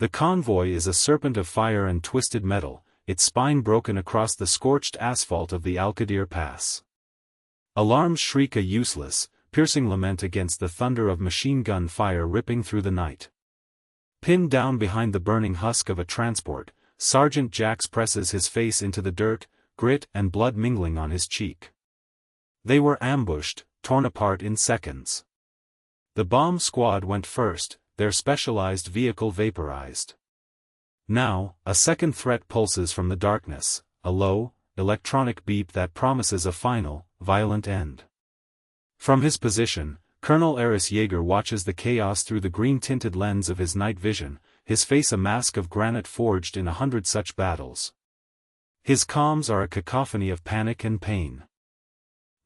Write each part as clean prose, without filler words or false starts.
The convoy is a serpent of fire and twisted metal, its spine broken across the scorched asphalt of the Al-Qadir Pass. Alarms shriek a useless, piercing lament against the thunder of machine gun fire ripping through the night. Pinned down behind the burning husk of a transport, Sergeant Jax presses his face into the dirt, grit and blood mingling on his cheek. They were ambushed, torn apart in seconds. The bomb squad went first, their specialized vehicle vaporized. Now, a second threat pulses from the darkness, a low, electronic beep that promises a final, violent end. From his position, Colonel Eris Yeager watches the chaos through the green-tinted lens of his night vision, his face a mask of granite forged in 100 such battles. His comms are a cacophony of panic and pain.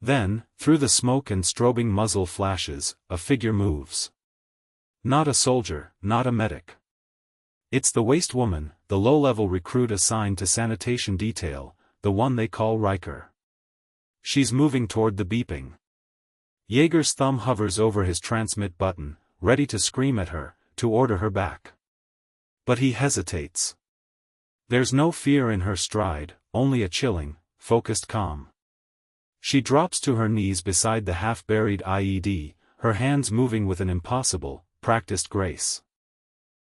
Then, through the smoke and strobing muzzle flashes, a figure moves. Not a soldier, not a medic. It's the waste woman, the low-level recruit assigned to sanitation detail, the one they call Riker. She's moving toward the beeping. Yeager's thumb hovers over his transmit button, ready to scream at her, to order her back. But he hesitates. There's no fear in her stride, only a chilling, focused calm. She drops to her knees beside the half-buried IED, her hands moving with an impossible, practiced grace.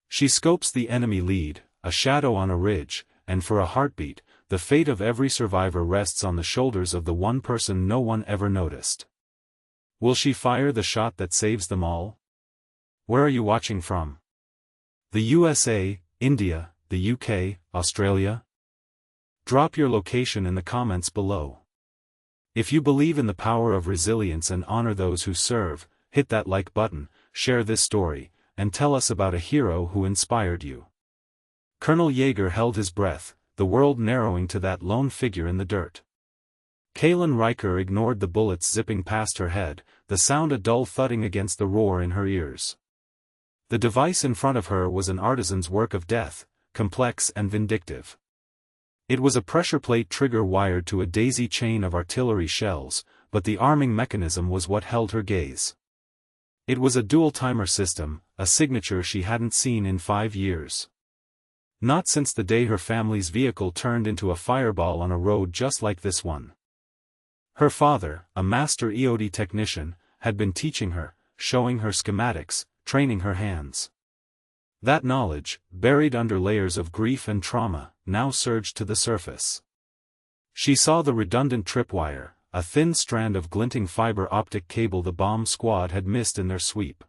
She scopes the enemy lead, a shadow on a ridge, and for a heartbeat, the fate of every survivor rests on the shoulders of the one person no one ever noticed. Will she fire the shot that saves them all? Where are you watching from? The USA, India, the UK, Australia? Drop your location in the comments below. If you believe in the power of resilience and honor those who serve, hit that like button, share this story, and tell us about a hero who inspired you. Colonel Yeager held his breath, the world narrowing to that lone figure in the dirt. Kaylin Riker ignored the bullets zipping past her head, the sound a dull thudding against the roar in her ears. The device in front of her was an artisan's work of death, complex and vindictive. It was a pressure plate trigger wired to a daisy chain of artillery shells, but the arming mechanism was what held her gaze. It was a dual-timer system, a signature she hadn't seen in 5 years. Not since the day her family's vehicle turned into a fireball on a road just like this one. Her father, a master EOD technician, had been teaching her, showing her schematics, training her hands. That knowledge, buried under layers of grief and trauma, now surged to the surface. She saw the redundant tripwire, a thin strand of glinting fiber optic cable the bomb squad had missed in their sweep.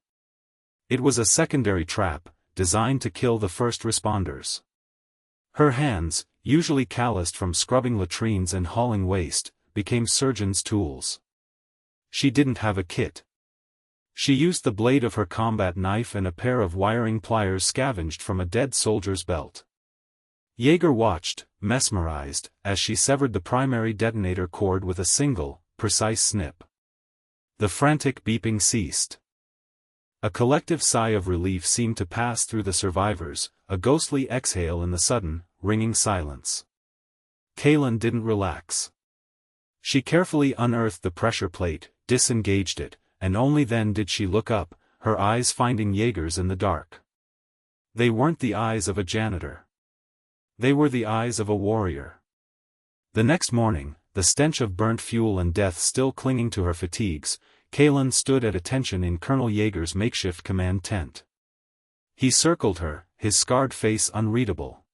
It was a secondary trap, designed to kill the first responders. Her hands, usually calloused from scrubbing latrines and hauling waste, became surgeons' tools. She didn't have a kit. She used the blade of her combat knife and a pair of wiring pliers scavenged from a dead soldier's belt. Yeager watched, mesmerized, as she severed the primary detonator cord with a single, precise snip. The frantic beeping ceased. A collective sigh of relief seemed to pass through the survivors, a ghostly exhale in the sudden, ringing silence. Kaylin didn't relax. She carefully unearthed the pressure plate, disengaged it, and only then did she look up, her eyes finding Yeager's in the dark. They weren't the eyes of a janitor. They were the eyes of a warrior. The next morning, the stench of burnt fuel and death still clinging to her fatigues, Kaylin stood at attention in Colonel Yeager's makeshift command tent. He circled her, his scarred face unreadable.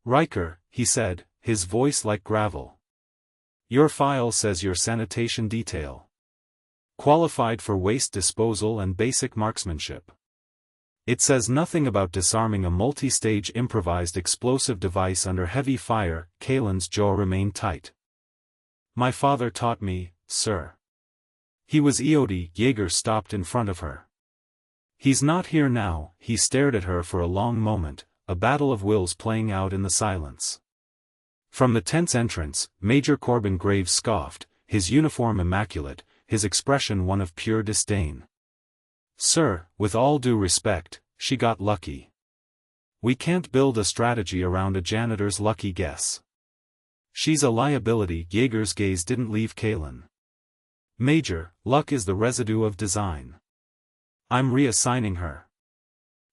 "Riker," he said, his voice like gravel. "Your file says you're sanitation detail. Qualified for waste disposal and basic marksmanship. It says nothing about disarming a multi-stage improvised explosive device under heavy fire." Kaylin's jaw remained tight. "My father taught me, sir." He was EOD. Yeager stopped in front of her. "He's not here now." He stared at her for a long moment, a battle of wills playing out in the silence. From the tent's entrance, Major Corbin Graves scoffed, his uniform immaculate, his expression one of pure disdain. "Sir, with all due respect, she got lucky. We can't build a strategy around a janitor's lucky guess. She's a liability." Yeager's gaze didn't leave Kaylin. "Major, luck is the residue of design. I'm reassigning her.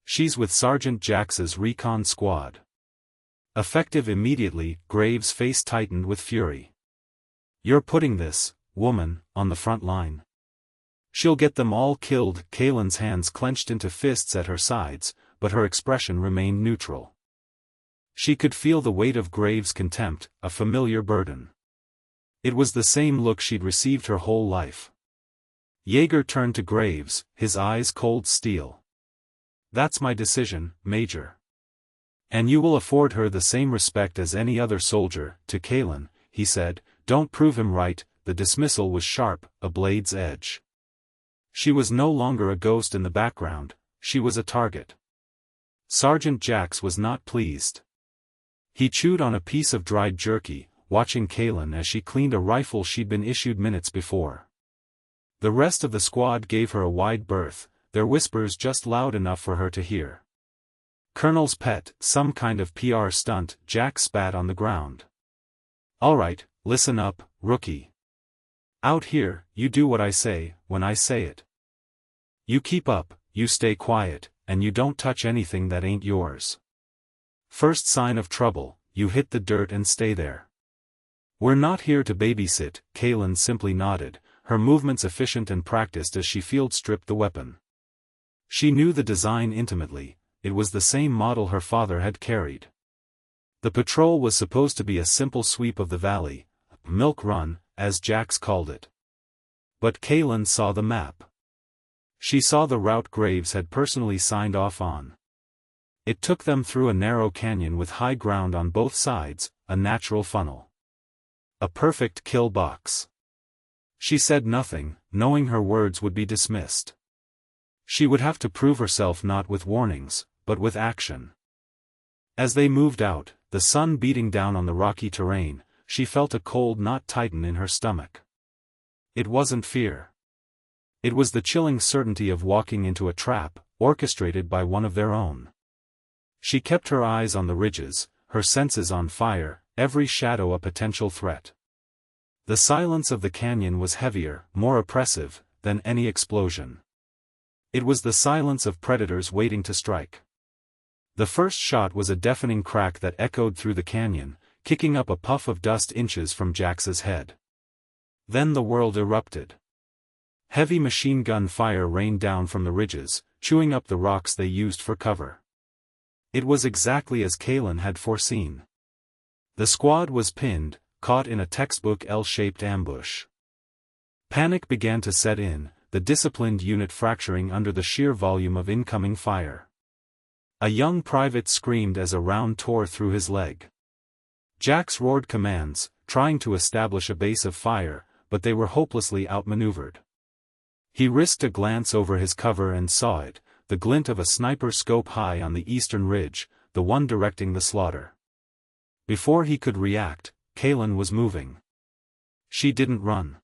She's with Sergeant Jax's recon squad. Effective immediately, Graves' face tightened with fury. You're putting this woman on the front line. She'll get them all killed. Kaylin's hands clenched into fists at her sides, but her expression remained neutral. She could feel the weight of Graves' contempt, a familiar burden. It was the same look she'd received her whole life. Yeager turned to Graves, his eyes cold steel. That's my decision, Major. And you will afford her the same respect as any other soldier. To Kaylin, he said, don't prove him right. The dismissal was sharp, a blade's edge. She was no longer a ghost in the background, she was a target. Sergeant Jax was not pleased. He chewed on a piece of dried jerky, watching Kaylin as she cleaned a rifle she'd been issued minutes before. The rest of the squad gave her a wide berth, their whispers just loud enough for her to hear. Colonel's pet, some kind of PR stunt. Jax spat on the ground. All right, listen up, rookie. Out here, you do what I say, when I say it. You keep up, you stay quiet, and you don't touch anything that ain't yours. First sign of trouble, you hit the dirt and stay there. We're not here to babysit. Kaylin simply nodded, her movements efficient and practiced as she field-stripped the weapon. She knew the design intimately, it was the same model her father had carried. The patrol was supposed to be a simple sweep of the valley, milk run, as Jax called it. But Kaylin saw the map. She saw the route Graves had personally signed off on. It took them through a narrow canyon with high ground on both sides, a natural funnel. A perfect kill box. She said nothing, knowing her words would be dismissed. She would have to prove herself not with warnings, but with action. As they moved out, the sun beating down on the rocky terrain, she felt a cold knot tighten in her stomach. It wasn't fear. It was the chilling certainty of walking into a trap, orchestrated by one of their own. She kept her eyes on the ridges, her senses on fire, every shadow a potential threat. The silence of the canyon was heavier, more oppressive, than any explosion. It was the silence of predators waiting to strike. The first shot was a deafening crack that echoed through the canyon, kicking up a puff of dust inches from Jax's head. Then the world erupted. Heavy machine gun fire rained down from the ridges, chewing up the rocks they used for cover. It was exactly as Kaylin had foreseen. The squad was pinned, caught in a textbook L-shaped ambush. Panic began to set in, the disciplined unit fracturing under the sheer volume of incoming fire. A young private screamed as a round tore through his leg. Jax roared commands, trying to establish a base of fire, but they were hopelessly outmaneuvered. He risked a glance over his cover and saw it, the glint of a sniper scope high on the eastern ridge, the one directing the slaughter. Before he could react, Kaylin was moving. She didn't run.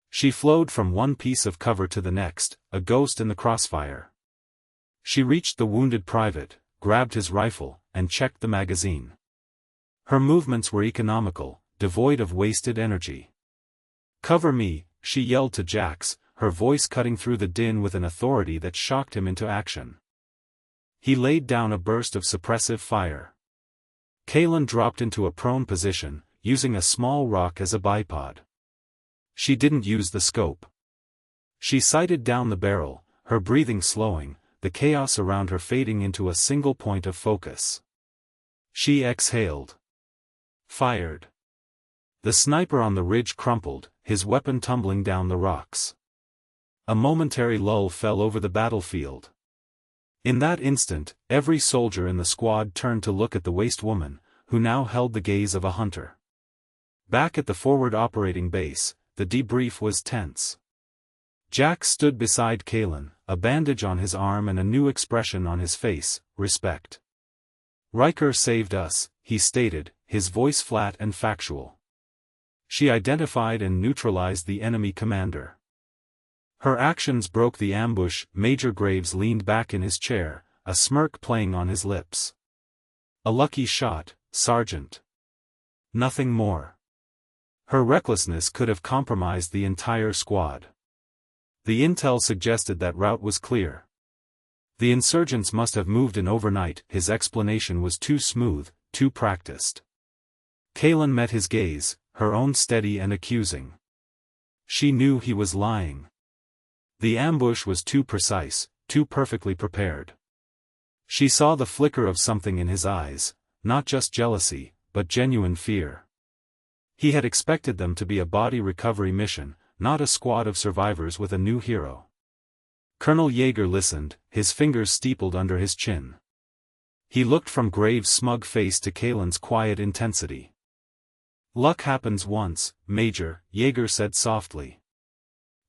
She flowed from one piece of cover to the next, a ghost in the crossfire. She reached the wounded private, grabbed his rifle, and checked the magazine. Her movements were economical, devoid of wasted energy. "Cover me," she yelled to Jax, her voice cutting through the din with an authority that shocked him into action. He laid down a burst of suppressive fire. Kaylin dropped into a prone position, using a small rock as a bipod. She didn't use the scope. She sighted down the barrel, her breathing slowing, the chaos around her fading into a single point of focus. She exhaled. Fired. The sniper on the ridge crumpled, his weapon tumbling down the rocks. A momentary lull fell over the battlefield. In that instant, every soldier in the squad turned to look at the waste woman, who now held the gaze of a hunter. Back at the forward operating base, the debrief was tense. Jax stood beside Kaylin, a bandage on his arm and a new expression on his face, respect. "Riker saved us," he stated, his voice flat and factual. "She identified and neutralized the enemy commander. Her actions broke the ambush." Major Graves leaned back in his chair, a smirk playing on his lips. "A lucky shot, Sergeant. Nothing more. Her recklessness could have compromised the entire squad. The intel suggested that route was clear. The insurgents must have moved in overnight. His explanation was too smooth, too practiced. Kaelin met his gaze, her own steady and accusing. She knew he was lying. The ambush was too precise, too perfectly prepared. She saw the flicker of something in his eyes, not just jealousy, but genuine fear. He had expected them to be a body recovery mission, not a squad of survivors with a new hero. Colonel Yeager listened, his fingers steepled under his chin. He looked from Graves' smug face to Kaelin's quiet intensity. "Luck happens once, Major," Yeager said softly.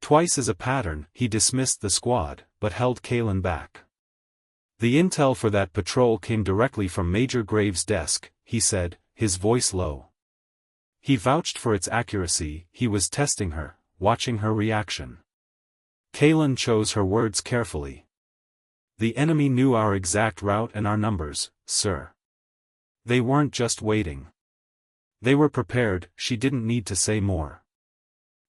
"Twice is a pattern." He dismissed the squad, but held Kaelin back. "The intel for that patrol came directly from Major Graves' desk," he said, his voice low. He vouched for its accuracy. He was testing her, watching her reaction. Kaelin chose her words carefully. "The enemy knew our exact route and our numbers, sir. They weren't just waiting. They were prepared." She didn't need to say more.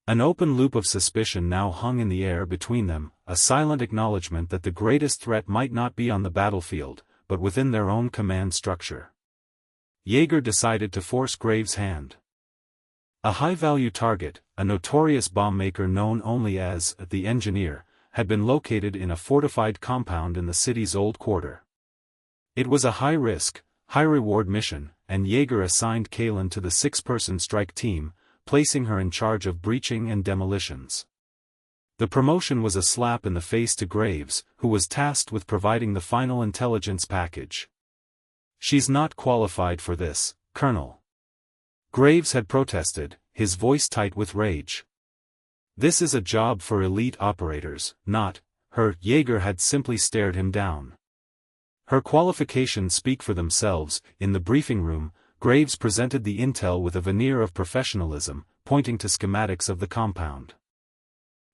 An open loop of suspicion now hung in the air between them, a silent acknowledgement that the greatest threat might not be on the battlefield, but within their own command structure. Yeager decided to force Graves' hand. A high-value target, a notorious bomb-maker known only as the Engineer, had been located in a fortified compound in the city's old quarter. It was a high-risk, high-reward mission, and Yeager assigned Kaelin to the 6-person strike team, placing her in charge of breaching and demolitions. The promotion was a slap in the face to Graves, who was tasked with providing the final intelligence package. "She's not qualified for this, Colonel." Graves had protested, his voice tight with rage. "This is a job for elite operators, not her." Yeager had simply stared him down. "Her qualifications speak for themselves." In the briefing room, Graves presented the intel with a veneer of professionalism, pointing to schematics of the compound.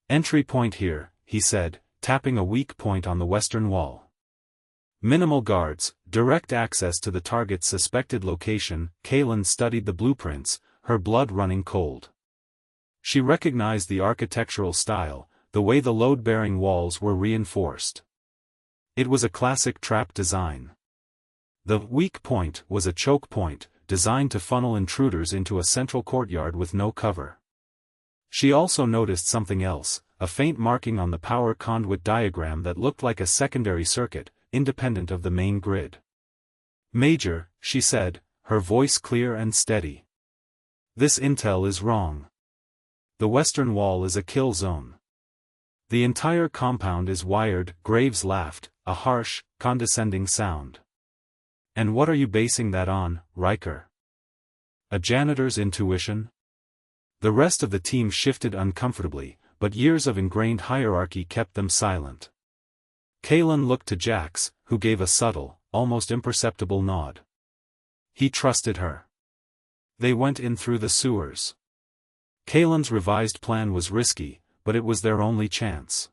"Entry point here," he said, tapping a weak point on the western wall. "Minimal guards, direct access to the target's suspected location." Kaelin studied the blueprints, her blood running cold. She recognized the architectural style, the way the load-bearing walls were reinforced. It was a classic trap design. The weak point was a choke point, designed to funnel intruders into a central courtyard with no cover. She also noticed something else, a faint marking on the power conduit diagram that looked like a secondary circuit, independent of the main grid. "Major," she said, her voice clear and steady. "This intel is wrong. The western wall is a kill zone. The entire compound is wired." Graves laughed, a harsh, condescending sound. "And what are you basing that on, Riker? A janitor's intuition?" The rest of the team shifted uncomfortably, but years of ingrained hierarchy kept them silent. Kaelin looked to Jax, who gave a subtle, almost imperceptible nod. He trusted her. They went in through the sewers. Kaelin's revised plan was risky, but it was their only chance.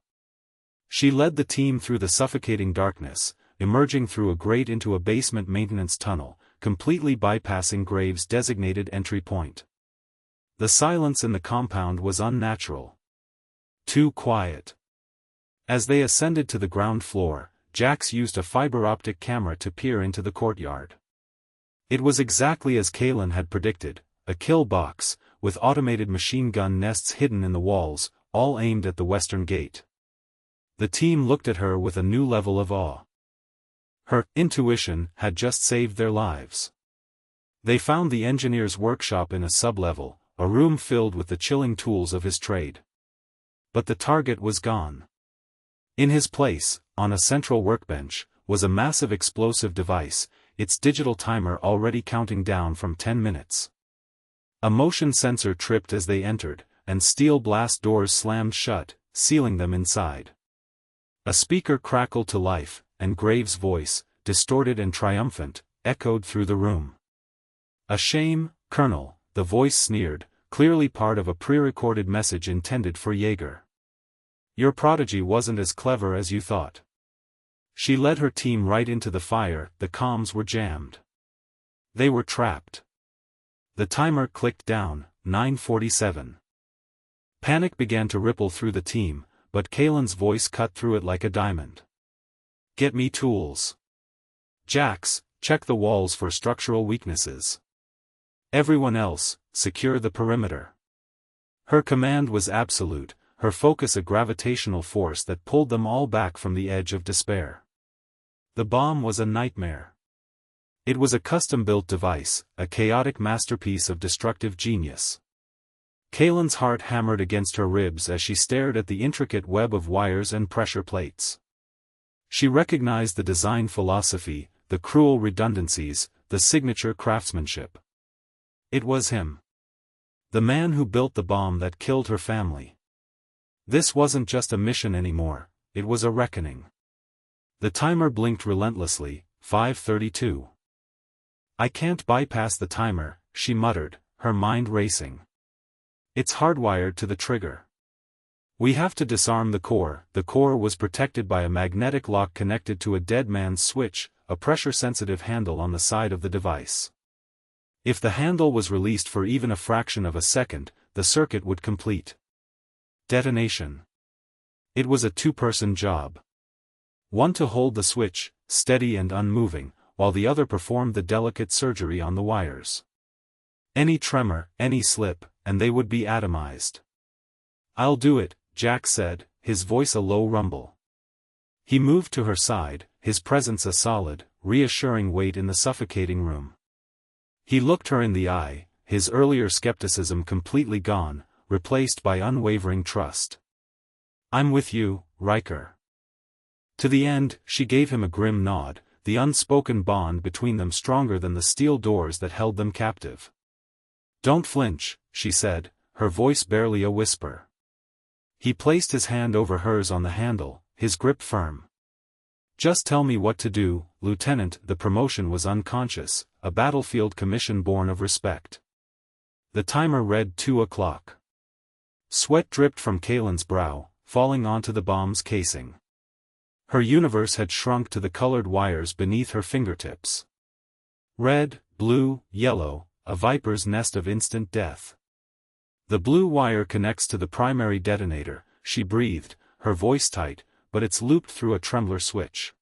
She led the team through the suffocating darkness, emerging through a grate into a basement maintenance tunnel, completely bypassing Graves' designated entry point. The silence in the compound was unnatural. Too quiet. As they ascended to the ground floor, Jax used a fiber-optic camera to peer into the courtyard. It was exactly as Kaelin had predicted, a kill box, with automated machine gun nests hidden in the walls, all aimed at the western gate. The team looked at her with a new level of awe. Her intuition had just saved their lives. They found the engineer's workshop in a sub-level, a room filled with the chilling tools of his trade. But the target was gone. In his place, on a central workbench, was a massive explosive device, its digital timer already counting down from 10 minutes. A motion sensor tripped as they entered, and steel blast doors slammed shut, sealing them inside. A speaker crackled to life, and Graves' voice, distorted and triumphant, echoed through the room. "A shame, Colonel," the voice sneered, clearly part of a pre-recorded message intended for Yeager. "Your prodigy wasn't as clever as you thought." She led her team right into the fire. The comms were jammed. They were trapped. The timer clicked down, 9:47. Panic began to ripple through the team, but Kaelin's voice cut through it like a diamond. Get me tools. Jax, check the walls for structural weaknesses. Everyone else, secure the perimeter. Her command was absolute, her focus a gravitational force that pulled them all back from the edge of despair. The bomb was a nightmare. It was a custom-built device, a chaotic masterpiece of destructive genius. Kaylin's heart hammered against her ribs as she stared at the intricate web of wires and pressure plates. She recognized the design philosophy, the cruel redundancies, the signature craftsmanship. It was him. The man who built the bomb that killed her family. This wasn't just a mission anymore, it was a reckoning. The timer blinked relentlessly, 5:32. I can't bypass the timer, she muttered, her mind racing. It's hardwired to the trigger. We have to disarm the core. The core was protected by a magnetic lock connected to a dead man's switch, a pressure-sensitive handle on the side of the device. If the handle was released for even a fraction of a second, the circuit would complete. Detonation. It was a two-person job. One to hold the switch, steady and unmoving, while the other performed the delicate surgery on the wires. Any tremor, any slip, and they would be atomized. I'll do it, Jack said, his voice a low rumble. He moved to her side, his presence a solid, reassuring weight in the suffocating room. He looked her in the eye, his earlier skepticism completely gone, replaced by unwavering trust. I'm with you, Riker. To the end, she gave him a grim nod, the unspoken bond between them stronger than the steel doors that held them captive. Don't flinch, she said, her voice barely a whisper. He placed his hand over hers on the handle, his grip firm. Just tell me what to do, Lieutenant. The promotion was unconscious, a battlefield commission born of respect. The timer read 2 o'clock. Sweat dripped from Kaylin's brow, falling onto the bomb's casing. Her universe had shrunk to the colored wires beneath her fingertips. Red, blue, yellow, a viper's nest of instant death. The blue wire connects to the primary detonator, she breathed, her voice tight, but it's looped through a trembler switch.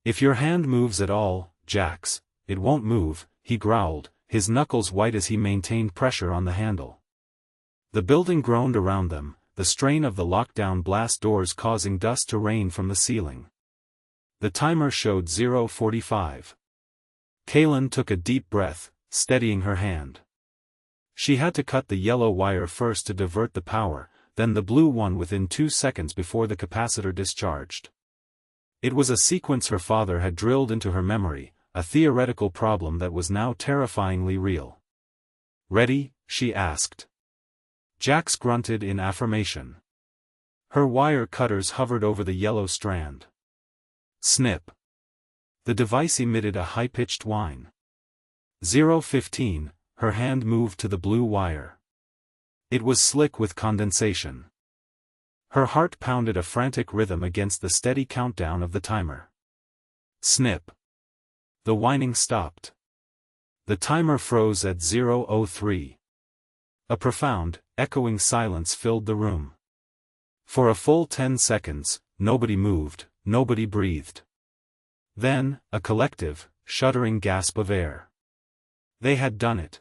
If your hand moves at all, Jax, it won't move, he growled, his knuckles white as he maintained pressure on the handle. The building groaned around them, the strain of the lockdown blast doors causing dust to rain from the ceiling. The timer showed 0:45. Kaylin took a deep breath, steadying her hand. She had to cut the yellow wire first to divert the power, then the blue one within 2 seconds before the capacitor discharged. It was a sequence her father had drilled into her memory, a theoretical problem that was now terrifyingly real. Ready? She asked. Jax grunted in affirmation. Her wire cutters hovered over the yellow strand. Snip. The device emitted a high-pitched whine. 0:15, her hand moved to the blue wire. It was slick with condensation. Her heart pounded a frantic rhythm against the steady countdown of the timer. Snip. The whining stopped. The timer froze at 0:03. A profound, echoing silence filled the room. For a full 10 seconds, nobody moved, nobody breathed. Then, a collective, shuddering gasp of air. They had done it.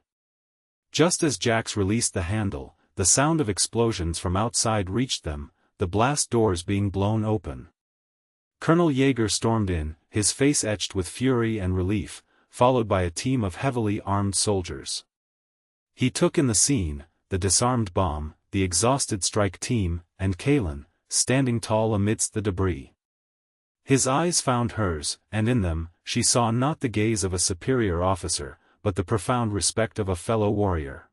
Just as Jax released the handle, the sound of explosions from outside reached them, the blast doors being blown open. Colonel Yeager stormed in, his face etched with fury and relief, followed by a team of heavily armed soldiers. He took in the scene, the disarmed bomb, the exhausted strike team, and Kaylin, standing tall amidst the debris. His eyes found hers, and in them, she saw not the gaze of a superior officer, but the profound respect of a fellow warrior.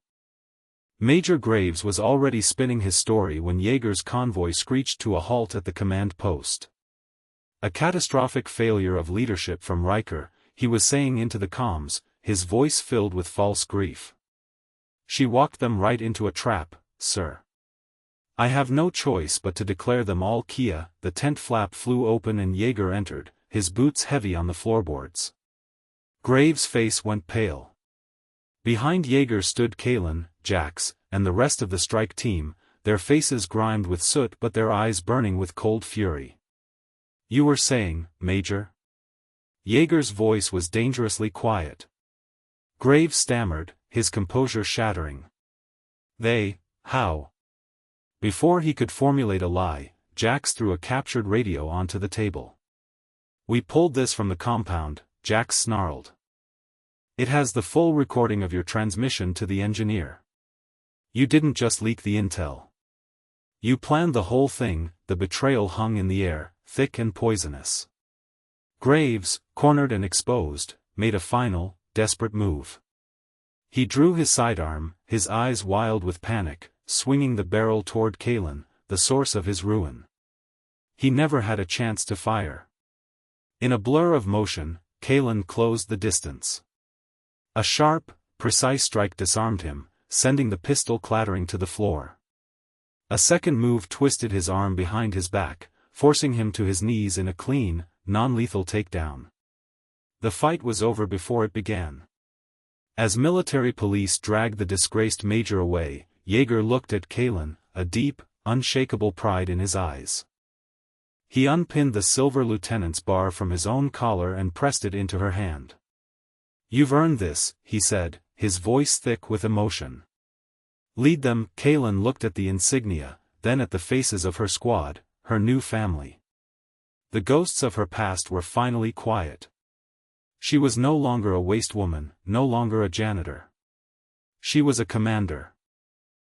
Major Graves was already spinning his story when Yeager's convoy screeched to a halt at the command post. A catastrophic failure of leadership from Riker, he was saying into the comms, his voice filled with false grief. She walked them right into a trap, sir. I have no choice but to declare them all Kia. The tent flap flew open and Yeager entered, his boots heavy on the floorboards. Graves' face went pale. Behind Yeager stood Kaylin, Jax, and the rest of the strike team, their faces grimed with soot but their eyes burning with cold fury. You were saying, Major? Jaeger's voice was dangerously quiet. Graves stammered, his composure shattering. How? Before he could formulate a lie, Jax threw a captured radio onto the table. We pulled this from the compound, Jax snarled. It has the full recording of your transmission to the engineer. You didn't just leak the intel. You planned the whole thing. The betrayal hung in the air, thick and poisonous. Graves, cornered and exposed, made a final, desperate move. He drew his sidearm, his eyes wild with panic, swinging the barrel toward Kalen, the source of his ruin. He never had a chance to fire. In a blur of motion, Kalen closed the distance. A sharp, precise strike disarmed him, sending the pistol clattering to the floor. A second move twisted his arm behind his back, forcing him to his knees in a clean, non-lethal takedown. The fight was over before it began. As military police dragged the disgraced major away, Jaeger looked at Kalen, a deep, unshakable pride in his eyes. He unpinned the silver lieutenant's bar from his own collar and pressed it into her hand. You've earned this, he said, his voice thick with emotion. Lead them. Kalen looked at the insignia, then at the faces of her squad, her new family. The ghosts of her past were finally quiet. She was no longer a waste woman, no longer a janitor. She was a commander.